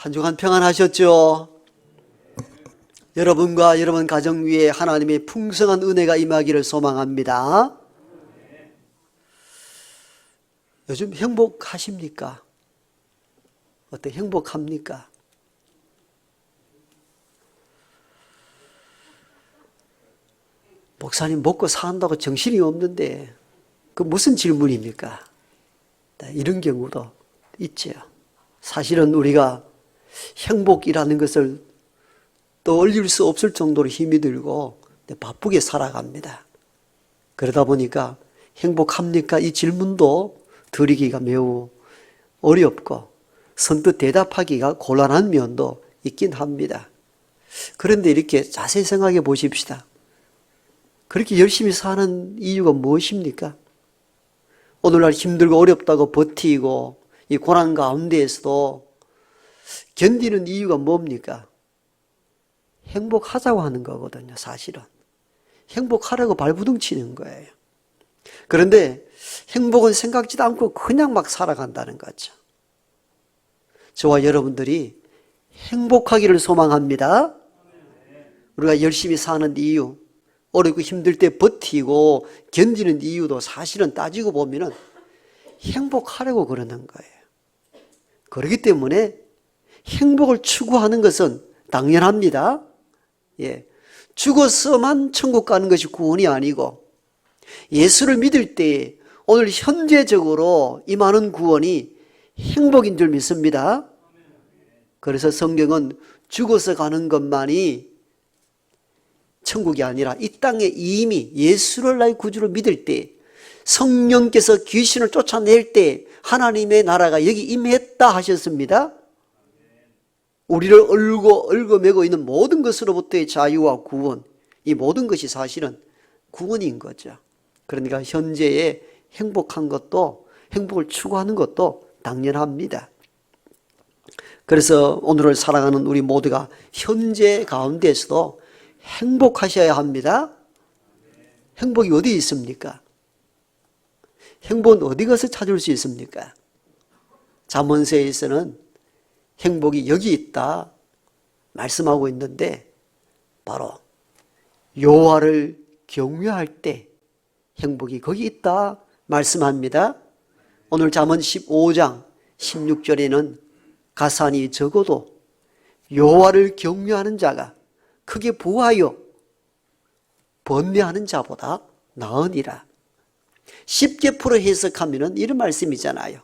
한 주간 평안하셨죠? 여러분과 여러분 가정 위에 하나님의 풍성한 은혜가 임하기를 소망합니다. 요즘 행복하십니까? 어떻게 행복합니까? 목사님 먹고 산다고 정신이 없는데 그 무슨 질문입니까? 이런 경우도 있죠. 사실은 우리가 행복이라는 것을 떠올릴 수 없을 정도로 힘이 들고 바쁘게 살아갑니다. 그러다 보니까 행복합니까? 이 질문도 드리기가 매우 어렵고 선뜻 대답하기가 곤란한 면도 있긴 합니다. 그런데 이렇게 자세히 생각해 보십시다. 그렇게 열심히 사는 이유가 무엇입니까? 오늘날 힘들고 어렵다고 버티고 이 고난 가운데에서도 견디는 이유가 뭡니까? 행복하자고 하는 거거든요, 사실은. 행복하려고 발부둥 치는 거예요. 그런데 행복은 생각지도 않고 그냥 막 살아간다는 거죠. 저와 여러분들이 행복하기를 소망합니다. 우리가 열심히 사는 이유, 어렵고 힘들 때 버티고 견디는 이유도 사실은 따지고 보면은 행복하려고 그러는 거예요. 그렇기 때문에 행복을 추구하는 것은 당연합니다. 예. 죽어서만 천국 가는 것이 구원이 아니고 예수를 믿을 때 오늘 현재적으로 임하는 구원이 행복인 줄 믿습니다. 그래서 성경은 죽어서 가는 것만이 천국이 아니라 이 땅에 이미 예수를 나의 구주로 믿을 때 성령께서 귀신을 쫓아낼 때 하나님의 나라가 여기 임했다 하셨습니다. 우리를 얽어매고 있는 모든 것으로부터의 자유와 구원, 이 모든 것이 사실은 구원인 거죠. 그러니까 현재의 행복한 것도 행복을 추구하는 것도 당연합니다. 그래서 오늘을 살아가는 우리 모두가 현재 가운데에서도 행복하셔야 합니다. 행복이 어디 있습니까? 행복은 어디 가서 찾을 수 있습니까? 잠언서에서는 행복이 여기 있다 말씀하고 있는데 바로 여호와를 경외할 때 행복이 거기 있다 말씀합니다. 오늘 잠언 15장 16절에는 가산이 적어도 여호와를 경외하는 자가 크게 부하여 번뇌하는 자보다 나으니라. 쉽게 풀어 해석하면 이런 말씀이잖아요.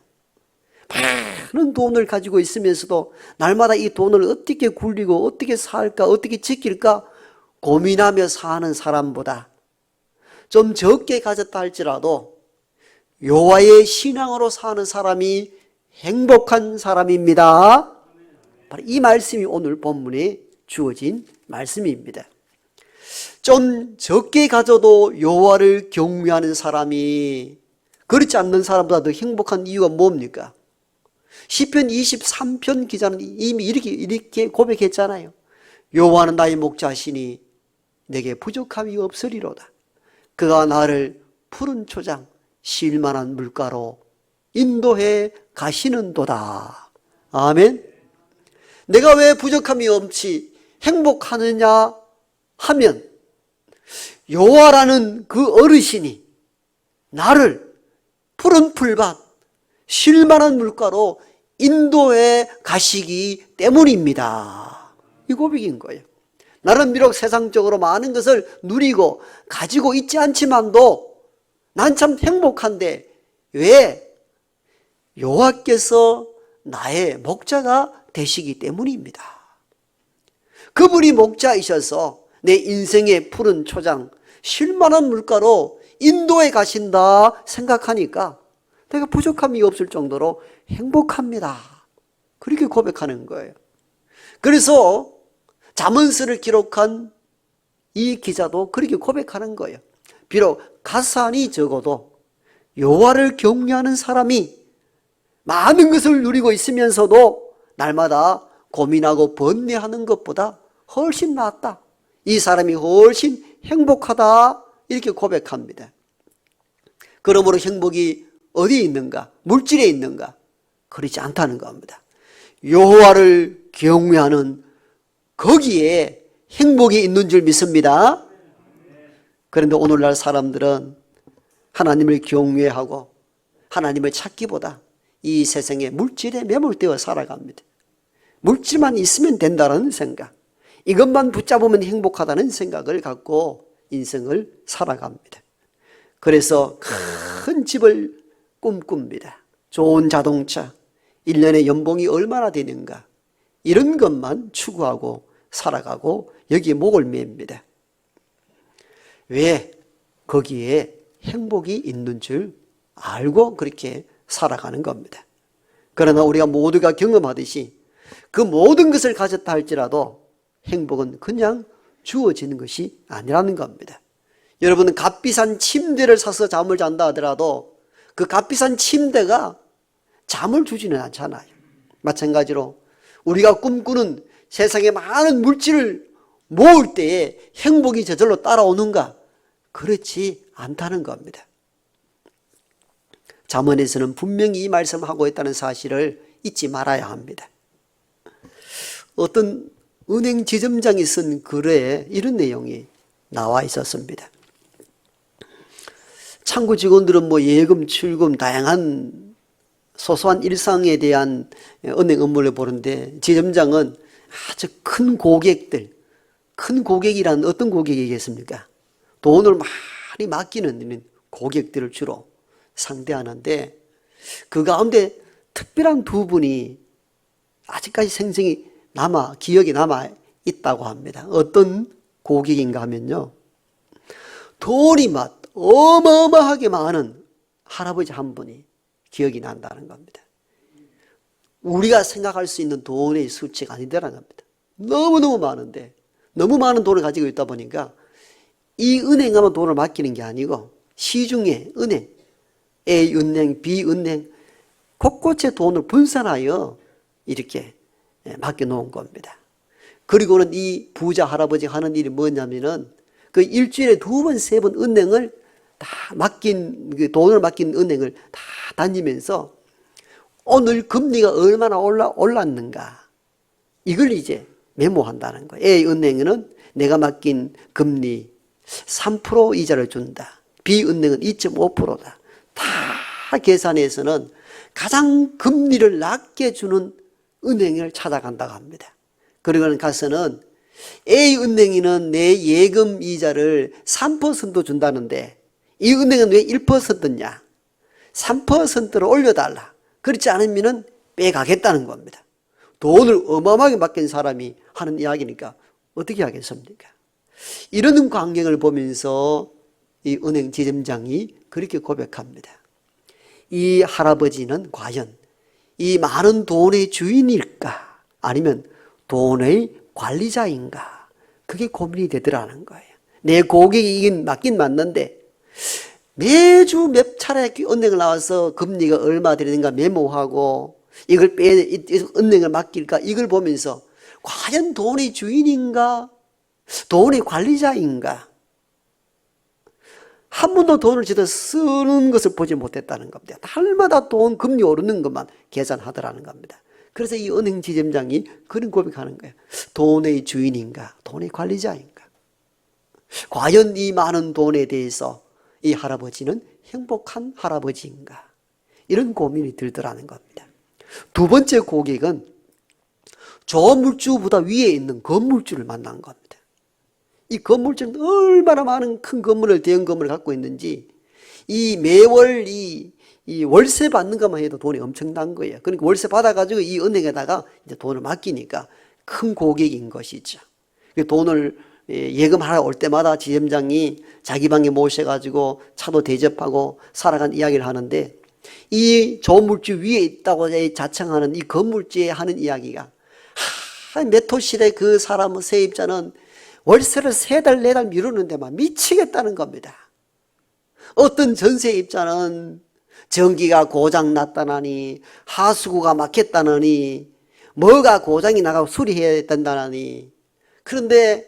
많은 돈을 가지고 있으면서도 날마다 이 돈을 어떻게 굴리고 어떻게 살까 어떻게 지킬까 고민하며 사는 사람보다 좀 적게 가졌다 할지라도 여호와의 신앙으로 사는 사람이 행복한 사람입니다. 바로 이 말씀이 오늘 본문에 주어진 말씀입니다. 좀 적게 가져도 여호와를 경외하는 사람이 그렇지 않는 사람보다 더 행복한 이유가 뭡니까? 시편 23편 기자는 이미 이렇게 고백했잖아요. 여호와는 나의 목자시니 내게 부족함이 없으리로다. 그가 나를 푸른 초장 쉴만한 물가로 인도해 가시는도다. 아멘. 내가 왜 부족함이 없이 행복하느냐 하면 여호와라는 그 어르신이 나를 푸른 풀밭 쉴만한 물가로 인도해 가시기 때문입니다. 이 고백인 거예요. 나는 비록 세상적으로 많은 것을 누리고 가지고 있지 않지만도 난 참 행복한데 왜? 여호와께서 나의 목자가 되시기 때문입니다. 그분이 목자이셔서 내 인생의 푸른 초장 쉴만한 물가로 인도해 가신다 생각하니까 내가 부족함이 없을 정도로 행복합니다. 그렇게 고백하는 거예요. 그래서 잠언서를 기록한 이 기자도 그렇게 고백하는 거예요. 비록 가산이 적어도 여호와를 경외하는 사람이 많은 것을 누리고 있으면서도 날마다 고민하고 번뇌하는 것보다 훨씬 낫다. 이 사람이 훨씬 행복하다. 이렇게 고백합니다. 그러므로 행복이 어디에 있는가? 물질에 있는가? 그렇지 않다는 겁니다. 여호와를 경외하는 거기에 행복이 있는 줄 믿습니다. 그런데 오늘날 사람들은 하나님을 경외하고 하나님을 찾기보다 이 세상의 물질에 매몰되어 살아갑니다. 물질만 있으면 된다는 생각, 이것만 붙잡으면 행복하다는 생각을 갖고 인생을 살아갑니다. 그래서 큰 집을 꿈꿉니다. 좋은 자동차, 1년에 연봉이 얼마나 되는가, 이런 것만 추구하고 살아가고 여기에 목을 맵니다. 왜? 거기에 행복이 있는 줄 알고 그렇게 살아가는 겁니다. 그러나 우리가 모두가 경험하듯이 그 모든 것을 가졌다 할지라도 행복은 그냥 주어지는 것이 아니라는 겁니다. 여러분은 값비싼 침대를 사서 잠을 잔다 하더라도 그 값비싼 침대가 잠을 주지는 않잖아요. 마찬가지로 우리가 꿈꾸는 세상에 많은 물질을 모을 때에 행복이 저절로 따라오는가? 그렇지 않다는 겁니다. 잠언에서는 분명히 이 말씀을 하고 있다는 사실을 잊지 말아야 합니다. 어떤 은행 지점장이 쓴 글에 이런 내용이 나와 있었습니다. 창구 직원들은 예금, 출금, 다양한 소소한 일상에 대한 은행 업무를 보는데 지점장은 아주 큰 고객들, 큰 고객이란 어떤 고객이겠습니까? 돈을 많이 맡기는 고객들을 주로 상대하는데 그 가운데 특별한 두 분이 아직까지 생생히 기억이 남아 있다고 합니다. 어떤 고객인가 하면요, 돈이 어마어마하게 많은 할아버지 한 분이 기억이 난다는 겁니다. 우리가 생각할 수 있는 돈의 수치가 아니더라는 겁니다. 너무너무 많은데, 너무 많은 돈을 가지고 있다 보니까 이 은행에만 돈을 맡기는 게 아니고 시중에 은행, A은행, B은행 곳곳에 돈을 분산하여 이렇게 맡겨놓은 겁니다. 그리고는 이 부자 할아버지가 하는 일이 뭐냐면은 그 일주일에 2번, 3번 은행을 다 돈을 맡긴 은행을 다 다니면서 오늘 금리가 얼마나 올랐는가, 이걸 이제 메모한다는 거예요. A은행은 내가 맡긴 금리 3% 이자를 준다. B은행은 2.5%다. 다 계산해서는 가장 금리를 낮게 주는 은행을 찾아간다고 합니다. 그리고는 가서는 A은행이는 내 예금 이자를 3% 준다는데 이 은행은 왜 1%냐? 3%를 올려달라. 그렇지 않으면 빼가겠다는 겁니다. 돈을 어마어마하게 맡긴 사람이 하는 이야기니까 어떻게 하겠습니까? 이런 광경을 보면서 이 은행 지점장이 그렇게 고백합니다. 이 할아버지는 과연 이 많은 돈의 주인일까? 아니면 돈의 관리자인가? 그게 고민이 되더라는 거예요. 내 고객이 맞긴 맞는데 매주 몇 차례 은행을 나와서 금리가 얼마 되는가 메모하고 이걸 은행을 맡길까? 이걸 보면서 과연 돈의 주인인가? 돈의 관리자인가? 한 번도 돈을 제대로 쓰는 것을 보지 못했다는 겁니다. 달마다 돈 금리 오르는 것만 계산하더라는 겁니다. 그래서 이 은행 지점장이 그런 고백하는 거예요. 돈의 주인인가? 돈의 관리자인가? 과연 이 많은 돈에 대해서 이 할아버지는 행복한 할아버지인가? 이런 고민이 들더라는 겁니다. 두 번째 고객은 조물주보다 위에 있는 건물주를 만난 겁니다. 이 건물주는 얼마나 많은 큰 건물을, 대형 건물을 갖고 있는지 이 매월 이 월세 받는 것만 해도 돈이 엄청난 거예요. 그러니까 월세 받아가지고 이 은행에다가 이제 돈을 맡기니까 큰 고객인 것이죠. 돈을 예금하러 올 때마다 지점장이 자기 방에 모셔가지고 차도 대접하고 살아간 이야기를 하는데 이 조물주 위에 있다고 자청하는 이 건물주에 하는 이야기가 몇 호실에 그 사람 세입자는 월세를 3달, 4달 미루는데 막 미치겠다는 겁니다. 어떤 전세입자는 전기가 고장 났다느니 하수구가 막혔다느니 뭐가 고장이 나가고 수리해야 된다느니 그런데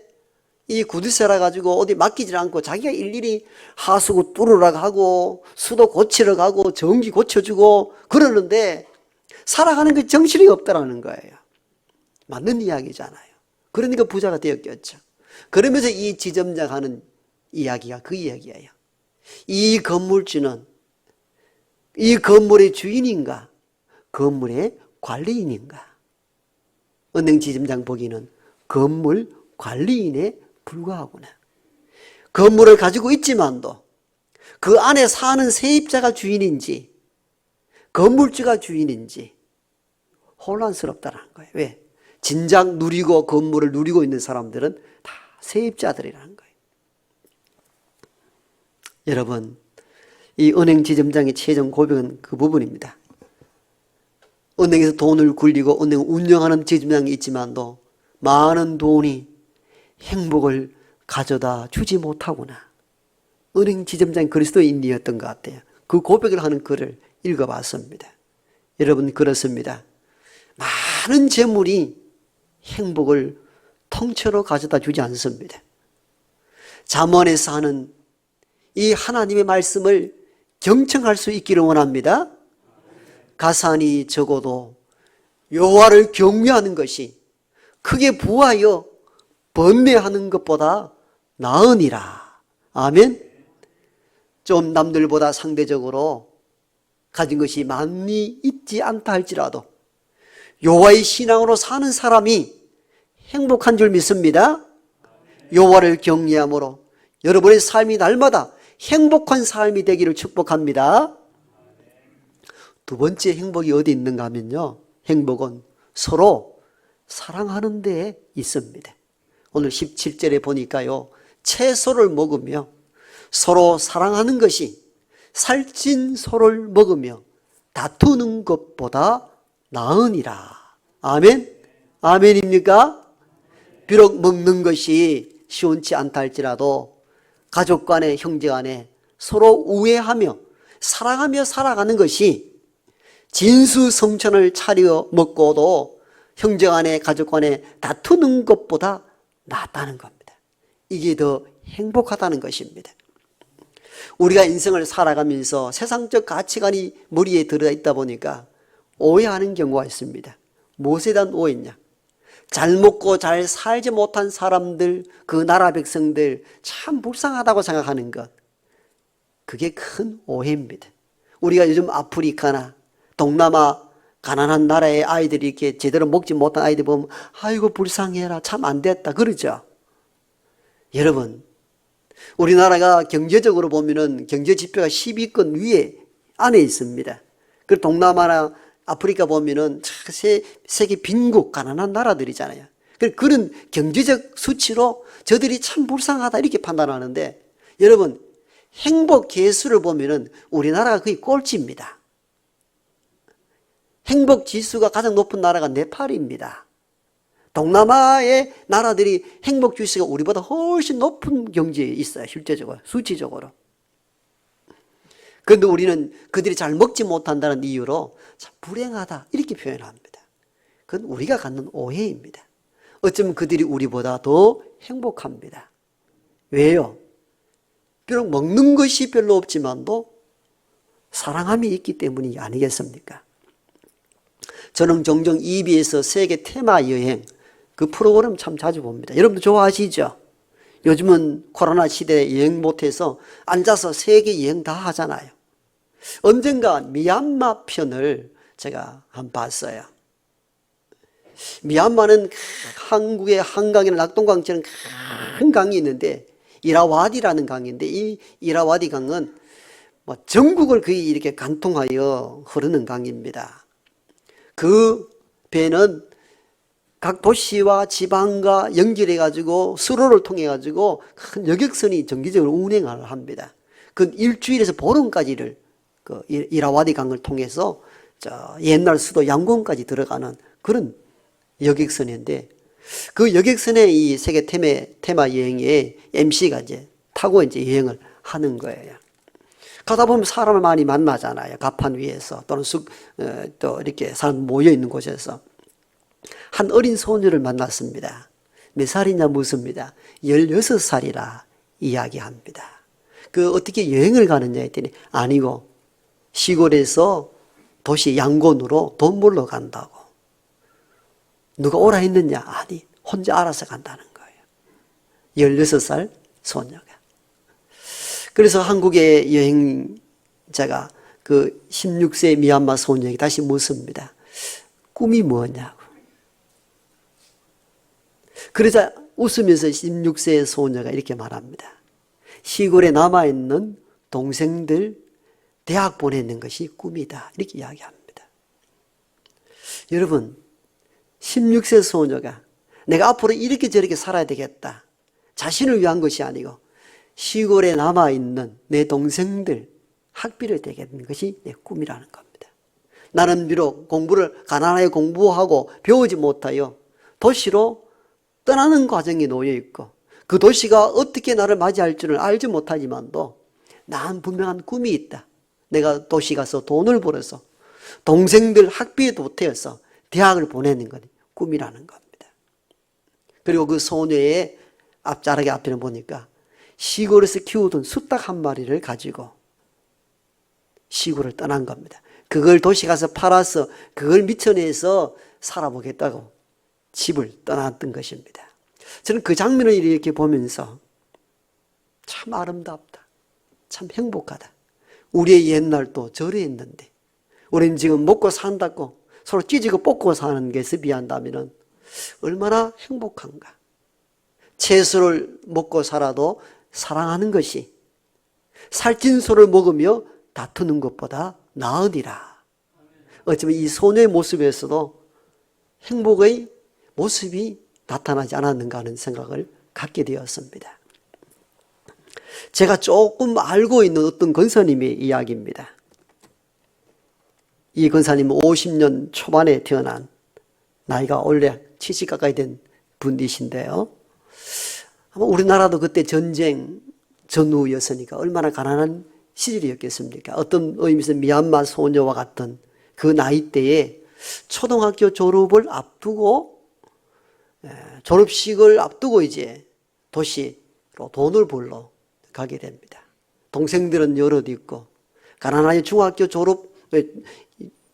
이 구두쇠라 가지고 어디 맡기질 않고 자기가 일일이 하수구 뚫으라고 하고 수도 고치러 가고 전기 고쳐주고 그러는데 살아가는 게 정신이 없다라는 거예요. 맞는 이야기잖아요. 그러니까 부자가 되었겠죠. 그러면서 이 지점장 하는 이야기가 그 이야기예요. 이 건물주는 이 건물의 주인인가, 건물의 관리인인가. 은행 지점장 보기는 건물 관리인에 불과하구나. 건물을 가지고 있지만도 그 안에 사는 세입자가 주인인지 건물주가 주인인지 혼란스럽다는 거예요. 왜? 진작 누리고 건물을 누리고 있는 사람들은 다 세입자들이라는 거예요. 여러분, 이 은행 지점장의 최종 고백은 그 부분입니다. 은행에서 돈을 굴리고 은행을 운영하는 지점장이 있지만도 많은 돈이 행복을 가져다 주지 못하구나. 은행 지점장이 그리스도인이었던 것 같아요. 그 고백을 하는 글을 읽어봤습니다. 여러분, 그렇습니다. 많은 재물이 행복을 통째로 가져다 주지 않습니다. 잠언에서 하는 이 하나님의 말씀을 경청할 수 있기를 원합니다. 가산이 적어도 여호와를 경외하는 것이 크게 부하여 번뇌하는 것보다 나으니라. 아멘. 좀 남들보다 상대적으로 가진 것이 많이 있지 않다 할지라도 여호와의 신앙으로 사는 사람이 행복한 줄 믿습니다. 여호와를 경외함으로 여러분의 삶이 날마다 행복한 삶이 되기를 축복합니다. 두 번째 행복이 어디 있는가 하면요, 행복은 서로 사랑하는 데에 있습니다. 오늘 17절에 보니까요, 채소를 먹으며 서로 사랑하는 것이 살찐 소를 먹으며 다투는 것보다 나으니라. 아멘? 아멘입니까? 비록 먹는 것이 시원치 않다 할지라도 가족 간에 형제 간에 서로 우애하며 사랑하며 살아가는 것이 진수성찬을 차려 먹고도 형제 간에 가족 간에 다투는 것보다 낫다는 겁니다. 이게 더 행복하다는 것입니다. 우리가 인생을 살아가면서 세상적 가치관이 머리에 들어있다 보니까 오해하는 경우가 있습니다. 무엇에 대한 오해냐? 잘 먹고 잘 살지 못한 사람들, 그 나라 백성들 참 불쌍하다고 생각하는 것, 그게 큰 오해입니다. 우리가 요즘 아프리카나 동남아 가난한 나라의 아이들이 이렇게 제대로 먹지 못한 아이들 보면 아이고 불쌍해라, 참 안 됐다 그러죠. 여러분, 우리나라가 경제적으로 보면은 경제 지표가 10위권 위에 안에 있습니다. 그리고 동남아나 아프리카 보면은 세계 빈국 가난한 나라들이잖아요. 그런 경제적 수치로 저들이 참 불쌍하다 이렇게 판단하는데, 여러분 행복 계수를 보면은 우리나라가 거의 꼴찌입니다. 행복 지수가 가장 높은 나라가 네팔입니다. 동남아의 나라들이 행복 지수가 우리보다 훨씬 높은 경지에 있어요. 실제적으로, 수치적으로. 그런데 우리는 그들이 잘 먹지 못한다는 이유로 참 불행하다 이렇게 표현합니다. 그건 우리가 갖는 오해입니다. 어쩌면 그들이 우리보다 더 행복합니다. 왜요? 비록 먹는 것이 별로 없지만도 사랑함이 있기 때문이 아니겠습니까? 저는 종종 EBS 세계 테마 여행 그 프로그램 참 자주 봅니다. 여러분도 좋아하시죠? 요즘은 코로나 시대에 여행 못해서 앉아서 세계 여행 다 하잖아요. 언젠가 미얀마 편을 제가 한번 봤어요. 미얀마는 한국의 한강이나 낙동강처럼 큰 강이 있는데 이라와디라는 강인데, 이 이라와디 강은 전국을 거의 이렇게 관통하여 흐르는 강입니다. 그 배는 각 도시와 지방과 연결해 가지고 수로를 통해 가지고 큰 여객선이 정기적으로 운행을 합니다. 그 일주일에서 보름까지를 그 이라와디 강을 통해서 저 옛날 수도 양곤까지 들어가는 그런 여객선인데, 그 여객선에 이 세계 테마 여행에 MC가 이제 타고 이제 여행을 하는 거예요. 가다 보면 사람을 많이 만나잖아요. 가판 위에서 또는 또 이렇게 사람 모여 있는 곳에서 한 어린 소녀를 만났습니다. 몇 살이냐 묻습니다. 16살이라 이야기합니다. 그 어떻게 여행을 가느냐 했더니 아니고 시골에서 도시 양곤으로 돈 벌러 간다고. 누가 오라 했느냐? 아니, 혼자 알아서 간다는 거예요. 16살 소녀가. 그래서 한국의 여행자가 그 16세 미얀마 소녀에게 다시 묻습니다. 꿈이 뭐냐고. 그러자 웃으면서 16세 소녀가 이렇게 말합니다. 시골에 남아있는 동생들 대학 보내는 것이 꿈이다. 이렇게 이야기합니다. 여러분, 16세 소녀가 내가 앞으로 이렇게 저렇게 살아야 되겠다. 자신을 위한 것이 아니고 시골에 남아있는 내 동생들 학비를 대겠는 것이 내 꿈이라는 겁니다. 나는 비록 공부를 가난하게 공부하고 배우지 못하여 도시로 떠나는 과정에 놓여 있고 그 도시가 어떻게 나를 맞이할 줄을 알지 못하지만도 난 분명한 꿈이 있다. 내가 도시 가서 돈을 벌어서 동생들 학비에 보태어서 대학을 보내는 건 꿈이라는 겁니다. 그리고 그 소녀의 앞자락에 앞에는 보니까 시골에서 키우던 수탉 한 마리를 가지고 시골을 떠난 겁니다. 그걸 도시 가서 팔아서 그걸 미천에서 살아보겠다고 집을 떠났던 것입니다. 저는 그 장면을 이렇게 보면서 참 아름답다. 참 행복하다. 우리의 옛날도 저랬는데 우리는 지금 먹고 산다고 서로 찢고 뽑고 사는 것에 비한다면 얼마나 행복한가. 채소를 먹고 살아도 사랑하는 것이 살찐 소를 먹으며 다투는 것보다 나으니라. 어쩌면 이 소녀의 모습에서도 행복의 모습이 나타나지 않았는가 하는 생각을 갖게 되었습니다. 제가 조금 알고 있는 어떤 권사님의 이야기입니다. 이 권사님은 50년 초반에 태어난 나이가 원래 70 가까이 된 분이신데요. 아마 우리나라도 그때 전쟁 전후였으니까 얼마나 가난한 시절이었겠습니까? 어떤 의미에서 미얀마 소녀와 같은 그 나이대에 초등학교 졸업을 앞두고 졸업식을 앞두고 이제 도시로 돈을 벌러 가게 됩니다. 동생들은 여럿 있고 가난하게 중학교 졸업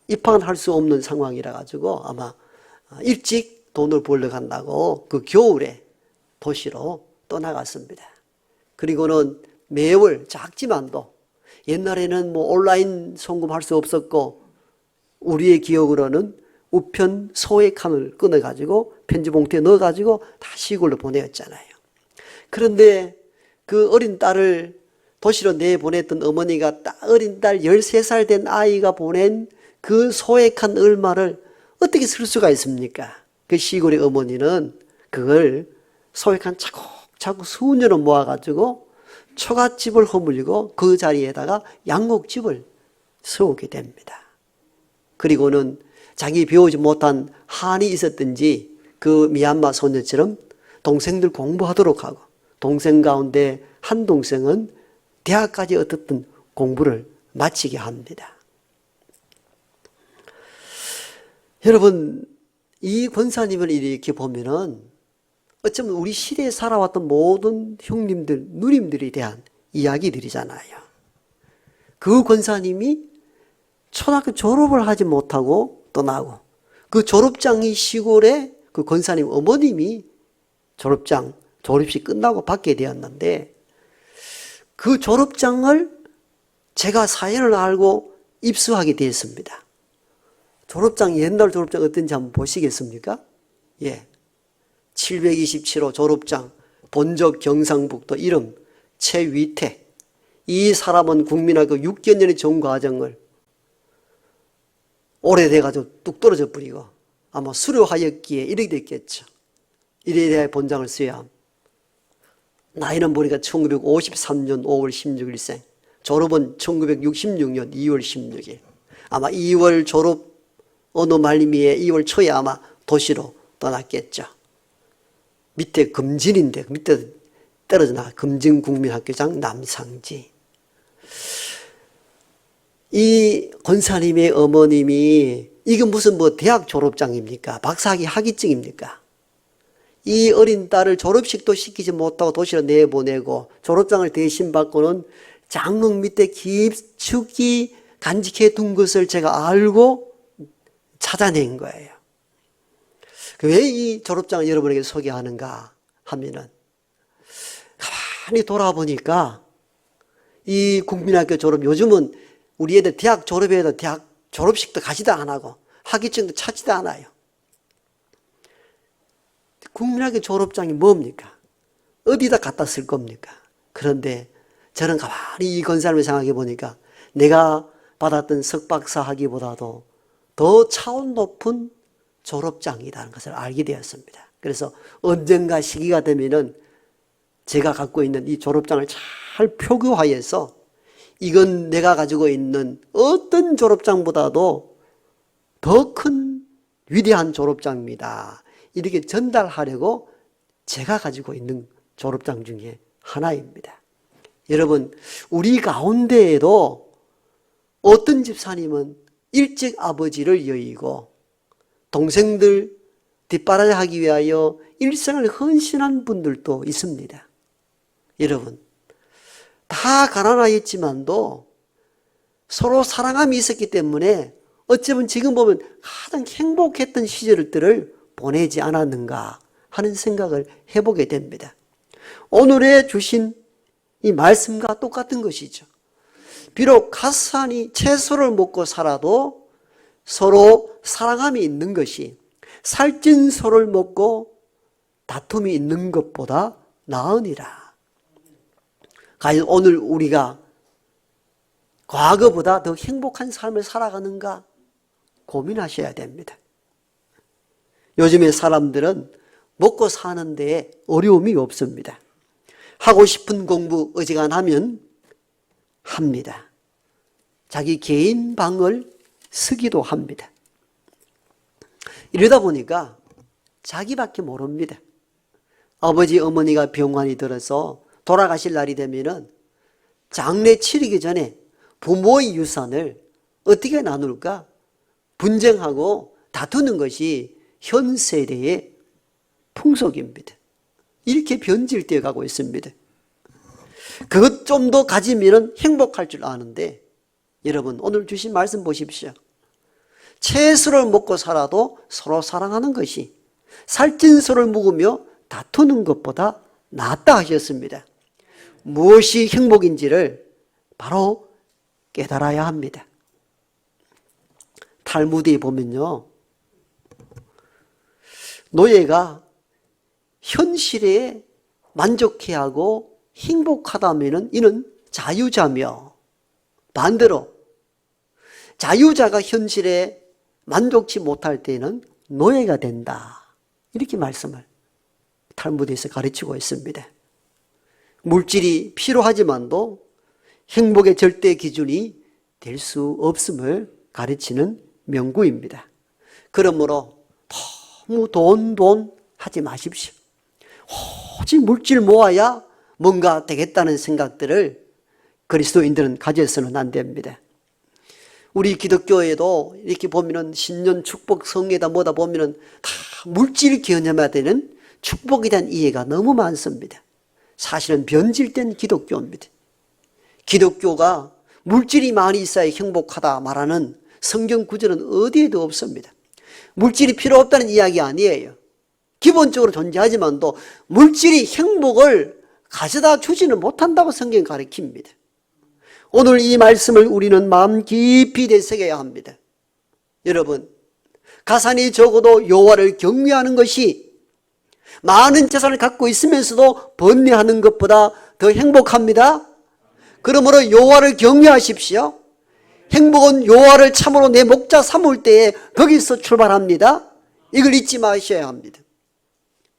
입학은 할 수 없는 상황이라 가지고 아마 일찍 돈을 벌러 간다고 그 겨울에 도시로 떠나갔습니다. 그리고는 매월 작지만도 옛날에는 뭐 온라인 송금할 수 없었고 우리의 기억으로는 우편 소액칸을 끊어가지고 편지 봉투에 넣어가지고 다 시골로 보내었잖아요. 그런데 그 어린 딸을 도시로 내보냈던 어머니가 어린 딸 13살 된 아이가 보낸 그 소액한 얼마를 어떻게 쓸 수가 있습니까? 그 시골의 어머니는 그걸 소액한 차곡차곡 수년을 모아가지고 초가집을 허물리고 그 자리에다가 양곡집을 세우게 됩니다. 그리고는 자기 배우지 못한 한이 있었든지 그 미얀마 소녀처럼 동생들 공부하도록 하고 동생 가운데 한 동생은 대학까지 어떻든 공부를 마치게 합니다. 여러분, 이 권사님을 이렇게 보면은 어쩌면 우리 시대에 살아왔던 모든 형님들, 누님들에 대한 이야기들이잖아요. 그 권사님이 초등학교 졸업을 하지 못하고 떠나고 그 졸업장이 시골에 그 권사님 어머님이 졸업식 끝나고 받게 되었는데 그 졸업장을 제가 사연을 알고 입수하게 되었습니다. 옛날 졸업장 어떤지 한번 보시겠습니까? 예. 727호 졸업장, 본적 경상북도, 이름 최위태. 이 사람은 국민학교 6개년의 전과정을 오래돼가지고 뚝 떨어져 버리고 아마 수료하였기에 이렇게 됐겠죠. 이래 대해 본장을 써야 함. 나이는 보니까 1953년 5월 16일생, 졸업은 1966년 2월 16일. 아마 2월 졸업 어느 말미에 2월 초에 아마 도시로 떠났겠죠. 밑에 금진인데 밑에 떨어져 나가 금진국민학교장 남상지. 이 권사님의 어머님이 이게 무슨 뭐 대학 졸업장입니까? 박사학위 학위증입니까? 이 어린 딸을 졸업식도 시키지 못하고 도시로 내보내고 졸업장을 대신 받고는 장롱 밑에 깊숙이 간직해 둔 것을 제가 알고 찾아낸 거예요. 왜 이 졸업장을 여러분에게 소개하는가 하면은, 가만히 돌아보니까 이 국민학교 졸업, 요즘은 우리 애들 대학 졸업해도 대학 졸업식도 가지도 안 하고 학위증도 찾지도 않아요. 국민학교 졸업장이 뭡니까? 어디다 갖다 쓸 겁니까? 그런데 저는 가만히 이 건사를 생각해 보니까 내가 받았던 석박사 학위보다도 더 차원 높은 졸업장이라는 것을 알게 되었습니다. 그래서 언젠가 시기가 되면은 제가 갖고 있는 이 졸업장을 잘 표교화해서 이건 내가 가지고 있는 어떤 졸업장보다도 더 큰 위대한 졸업장입니다. 이렇게 전달하려고 제가 가지고 있는 졸업장 중에 하나입니다. 여러분, 우리 가운데에도 어떤 집사님은 일찍 아버지를 여의고 동생들 뒷바라지하기 위하여 일생을 헌신한 분들도 있습니다. 여러분, 다 가난하였지만도 서로 사랑함이 있었기 때문에 어쩌면 지금 보면 가장 행복했던 시절들을 보내지 않았는가 하는 생각을 해보게 됩니다. 오늘에 주신 이 말씀과 똑같은 것이죠. 비록 가스하니 채소를 먹고 살아도 서로 사랑함이 있는 것이 살찐 소를 먹고 다툼이 있는 것보다 나으니라. 과연 오늘 우리가 과거보다 더 행복한 삶을 살아가는가 고민하셔야 됩니다. 요즘의 사람들은 먹고 사는 데에 어려움이 없습니다. 하고 싶은 공부 어지간하면 합니다. 자기 개인 방을 쓰기도 합니다. 이러다 보니까 자기밖에 모릅니다. 아버지 어머니가 병환이 들어서 돌아가실 날이 되면은 장례 치르기 전에 부모의 유산을 어떻게 나눌까 분쟁하고 다투는 것이 현 세대의 풍속입니다. 이렇게 변질되어 가고 있습니다. 그것 좀 더 가지면 행복할 줄 아는데 여러분 오늘 주신 말씀 보십시오. 채소를 먹고 살아도 서로 사랑하는 것이 살찐 소를 먹으며 다투는 것보다 낫다 하셨습니다. 무엇이 행복인지를 바로 깨달아야 합니다. 탈무드에 보면요, 노예가 현실에 만족해야 하고 행복하다면 이는 자유자며 반대로 자유자가 현실에 만족치 못할 때는 노예가 된다. 이렇게 말씀을 탈무드에서 가르치고 있습니다. 물질이 필요하지만도 행복의 절대 기준이 될 수 없음을 가르치는 명구입니다. 그러므로 너무 돈 하지 마십시오. 오직 물질 모아야 뭔가 되겠다는 생각들을 그리스도인들은 가져서는 안 됩니다. 우리 기독교에도 이렇게 보면은 신년 축복 성회다 뭐다 보면은 다 물질 개념화되는 축복에 대한 이해가 너무 많습니다. 사실은 변질된 기독교입니다. 기독교가 물질이 많이 있어야 행복하다 말하는 성경 구절은 어디에도 없습니다. 물질이 필요 없다는 이야기 아니에요. 기본적으로 존재하지만도 물질이 행복을 가져다 주지는 못한다고 성경이 가르칩니다. 오늘 이 말씀을 우리는 마음 깊이 되새겨야 합니다. 여러분, 가산이 적어도 여호와를 경외하는 것이 많은 재산을 갖고 있으면서도 번뇌하는 것보다 더 행복합니다. 그러므로 여호와를 경외하십시오. 행복은 여호와를 참으로 내 목자 삼을 때에 거기서 출발합니다. 이걸 잊지 마셔야 합니다.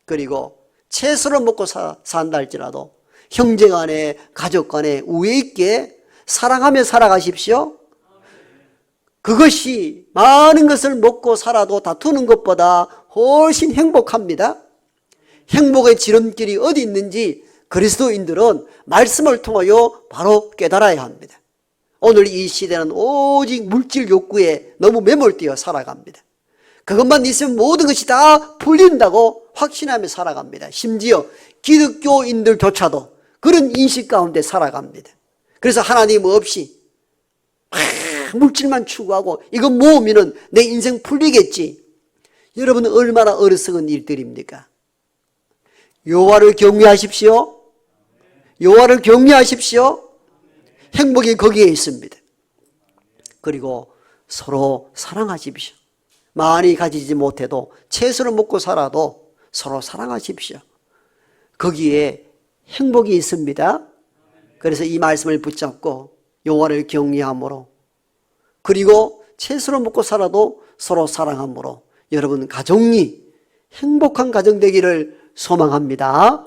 그리고 채소를 먹고 산다 할지라도 형제간에 가족간에 우애 있게 사랑하며 살아가십시오. 그것이 많은 것을 먹고 살아도 다투는 것보다 훨씬 행복합니다. 행복의 지름길이 어디 있는지 그리스도인들은 말씀을 통하여 바로 깨달아야 합니다. 오늘 이 시대는 오직 물질 욕구에 너무 매몰되어 살아갑니다. 그것만 있으면 모든 것이 다 풀린다고 확신하며 살아갑니다. 심지어 기독교인들조차도 그런 인식 가운데 살아갑니다. 그래서 하나님 없이 물질만 추구하고 이거 모으면 내 인생 풀리겠지. 여러분은 얼마나 어리석은 일들입니까? 여호와를 경외하십시오. 여호와를 경외하십시오. 행복이 거기에 있습니다. 그리고 서로 사랑하십시오. 많이 가지지 못해도 채소를 먹고 살아도 서로 사랑하십시오. 거기에 행복이 있습니다. 그래서 이 말씀을 붙잡고 여호와를 경외함으로, 그리고 채소를 먹고 살아도 서로 사랑함으로 여러분 가정이 행복한 가정 되기를 소망합니다.